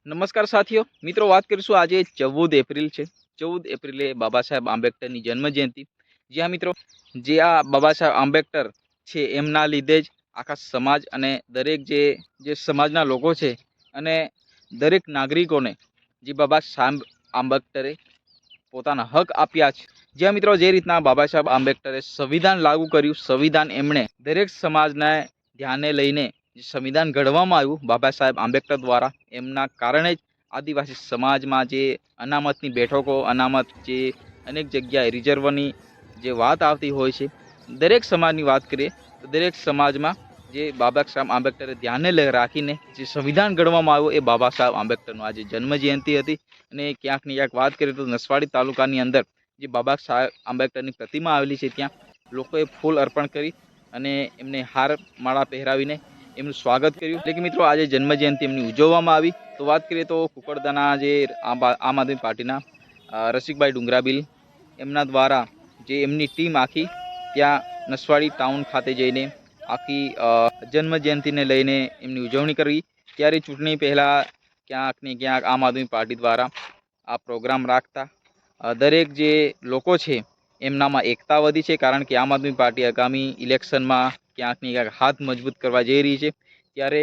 નમસ્કાર સાથીઓ મિત્રો, વાત કરીશું આજે 14 એપ્રિલ છે। 14 એપ્રિલે બાબા સાહેબ આંબેડકરની જન્મજયંતિ। જ્યાં મિત્રો જે આ બાબા સાહેબ આંબેડકર છે એમના લીધે જ આખા સમાજ અને દરેક જે સમાજના લોકો છે અને દરેક નાગરિકોને જે બાબા સાહેબ આંબેડકરે પોતાના હક આપ્યા છે। જ્યાં મિત્રો જે રીતના બાબા સાહેબ આંબેડકરે સંવિધાન લાગુ કર્યું, સંવિધાન એમણે દરેક સમાજને ધ્યાને લઈને સંવિધાન ઘડવામાં આવ્યું બાબા સાહેબ આંબેડકર દ્વારા, એમના કારણે જ આદિવાસી સમાજમાં જે અનામતની બેઠકો, અનામત જે અનેક જગ્યાએ રિઝર્વની જે વાત આવતી હોય છે, દરેક સમાજની વાત કરીએ તો દરેક સમાજમાં જે બાબા સાહેબ આંબેડકરે ધ્યાને રાખીને જે સંવિધાન ઘડવામાં આવ્યું એ બાબા સાહેબ આંબેડકરનો આજે જન્મજયંતિ હતી। અને ક્યાંક ને ક્યાંક વાત કરીએ તો નસવાડી તાલુકાની અંદર જે બાબા સાહેબ આંબેડકરની પ્રતિમા આવેલી છે ત્યાં લોકોએ ફૂલ અર્પણ કરી અને એમને હાર માળા પહેરાવીને એમનું સ્વાગત કર્યું। એટલે કે મિત્રો આજે જન્મજયંતિ એમની ઉજવવામાં આવી। તો વાત કરીએ તો કુકરદાના જે આમ આદમી પાર્ટીના રસિકભાઈ ડુંગરાબીલ એમના દ્વારા જે એમની ટીમ આખી ત્યાં નસવાડી ટાઉન ખાતે જઈને આખી જન્મજયંતિને લઈને એમની ઉજવણી કરવી। ત્યારે ચૂંટણી પહેલાં ક્યાંક ને ક્યાંક આમ આદમી પાર્ટી દ્વારા આ પ્રોગ્રામ રાખતા દરેક જે લોકો છે એમનામાં એકતા વધી છે, કારણ કે આમ આદમી પાર્ટી આગામી ઇલેક્શનમાં ક્યાંક ને ક્યાંક હાથ મજબૂત કરવા જઈ રહી છે। ત્યારે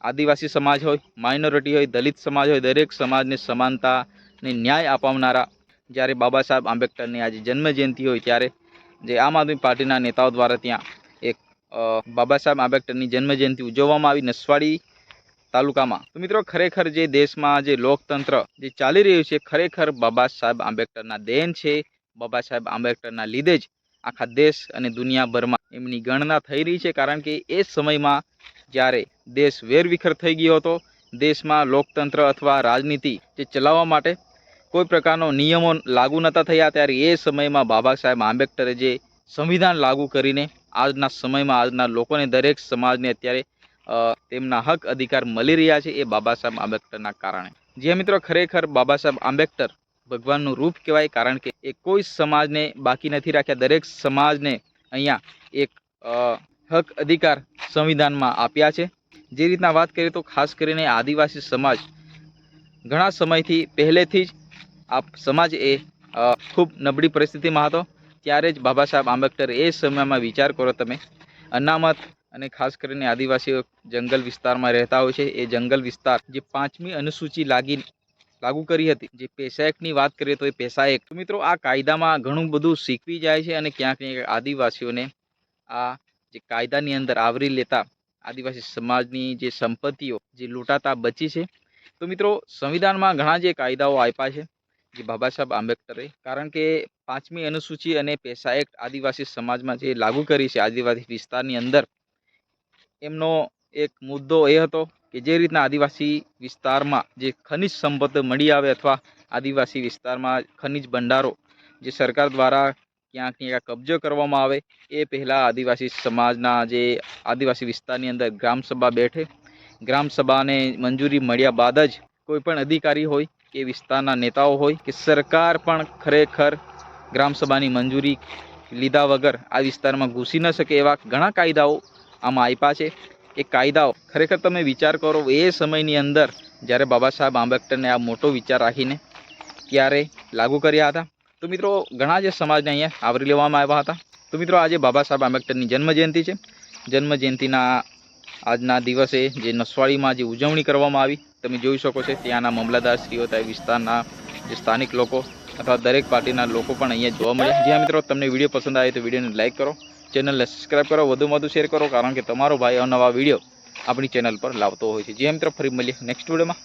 આદિવાસી સમાજ હોય, માઇનોરિટી હોય, દલિત સમાજ હોય, દરેક સમાજને સમાનતા ને ન્યાય અપાવનારા જ્યારે બાબા સાહેબ આંબેડકરની આજે જન્મજયંતિ હોય ત્યારે જે આમ આદમી પાર્ટીના નેતાઓ દ્વારા ત્યાં એક બાબા સાહેબ આંબેડકરની જન્મજયંતિ ઉજવવામાં આવી નસવાડી તાલુકામાં। તો મિત્રો ખરેખર જે દેશમાં જે લોકતંત્ર જે ચાલી રહ્યું છે ખરેખર બાબા સાહેબ આંબેડકરના દેન છે। બાબા સાહેબ આંબેડકરના લીધે જ આખા દેશ અને દુનિયાભરમાં એમની ગણના થઈ રહી છે, કારણ કે એ સમયમાં જ્યારે દેશ વેરવિખેર થઈ ગયો હતો, દેશમાં લોકતંત્ર અથવા રાજનીતિ જે ચલાવવા માટે કોઈ પ્રકારનો નિયમો લાગુ નહોતા થયા, ત્યારે એ સમયમાં બાબા સાહેબ આંબેડકરે જે સંવિધાન લાગુ કરીને આજના સમયમાં આજના લોકોને, દરેક સમાજને અત્યારે તેમના હક અધિકાર મળી રહ્યા છે એ બાબા સાહેબ આંબેડકરના કારણે। જે મિત્રો ખરેખર બાબા સાહેબ આંબેડકર ભગવાનનું રૂપ કહેવાય, કારણ કે એ કોઈ સમાજને બાકી નથી રાખ્યા, દરેક સમાજને અહીંયા એક હક અધિકાર સંવિધાનમાં આપ્યા છે। જે રીતના વાત કરીએ તો ખાસ કરીને આદિવાસી સમાજ ઘણા સમયથી પહેલેથી જ આ સમાજ એ ખૂબ નબળી પરિસ્થિતિમાં હતો। ત્યારે જ બાબા સાહેબ આંબેડકર એ સમયમાં વિચાર કરો તમે, અનામત અને ખાસ કરીને આદિવાસીઓ જંગલ વિસ્તારમાં રહેતા હોય છે, એ જંગલ વિસ્તાર જે 5મી અનુસૂચિ લાગુ કરી હતી, જે પેશા એક્ટની વાત કરીએ તો એ પેશા એક્ટ મિત્રો આ કાયદામાં ઘણું બધું શીખવી જાય છે અને ક્યાંક ને ક્યાંક આદિવાસીઓને આ જે કાયદાની અંદર આવરી લેતા આદિવાસી સમાજની જે સંપત્તિઓ જે લૂંટાતા બચી છે। તો મિત્રો સંવિધાનમાં ઘણા જે કાયદાઓ આપ્યા છે જે બાબા સાહેબ આંબેડકરે, કારણ કે 5મી અનુસૂચિ અને પેશા એક્ટ આદિવાસી સમાજમાં જે લાગુ કરી છે આદિવાસી વિસ્તારની અંદર, એમનો એક મુદ્દો એ હતો કે જે રીતના આદિવાસી વિસ્તારમાં જે ખનિજ સંપત્તિ મળી આવે અથવા આદિવાસી વિસ્તારમાં ખનિજ ભંડારો જે સરકાર દ્વારા ક્યાંક ને ક્યાંક કબજો કરવામાં આવે, એ પહેલાં આદિવાસી સમાજના જે આદિવાસી વિસ્તારની અંદર ગ્રામસભા બેઠે, ગ્રામસભાને મંજૂરી મળ્યા બાદ જ કોઈ પણ અધિકારી હોય કે વિસ્તારના નેતાઓ હોય કે સરકાર પણ ખરેખર ગ્રામસભાની મંજૂરી લીધા વગર આ વિસ્તારમાં ઘૂસી ન શકે, એવા ઘણા કાયદાઓ આમાં આપ્યા છે। એ કાયદાઓ ખરેખર તમે વિચાર કરો એ સમયની અંદર જ્યારે બાબા સાહેબ આંબેડકરને આ મોટો વિચાર રાખીને ત્યારે લાગુ કર્યા હતા। તો મિત્રો ઘણા જે સમાજને અહીંયા આવરી લેવામાં આવ્યા હતા। તો મિત્રો આજે બાબા સાહેબ આંબેડકરની જન્મજયંતિ છે। જન્મજયંતિના આજના દિવસે જે નસવાડીમાં જે ઉજવણી કરવામાં આવી તમે જોઈ શકો છો, ત્યાંના મામલતદારશ્રીઓ, ત્યાં વિસ્તારના જે સ્થાનિક લોકો અથવા દરેક પાર્ટીના લોકો પણ અહીંયા જોવા મળ્યા। જ્યાં મિત્રો તમને વિડીયો પસંદ આવે તો વિડીયોને લાઇક કરો, ચેનલને સબસ્ક્રાઈબ કરો, વધુમાં વધુ શેર કરો, કારણ કે તમારો ભાઈ અવનવા વિડીયો આપણી ચેનલ પર લાવતો હોય છે। જે મિત્રો ફરી મળીએ નેક્સ્ટ વિડીયોમાં।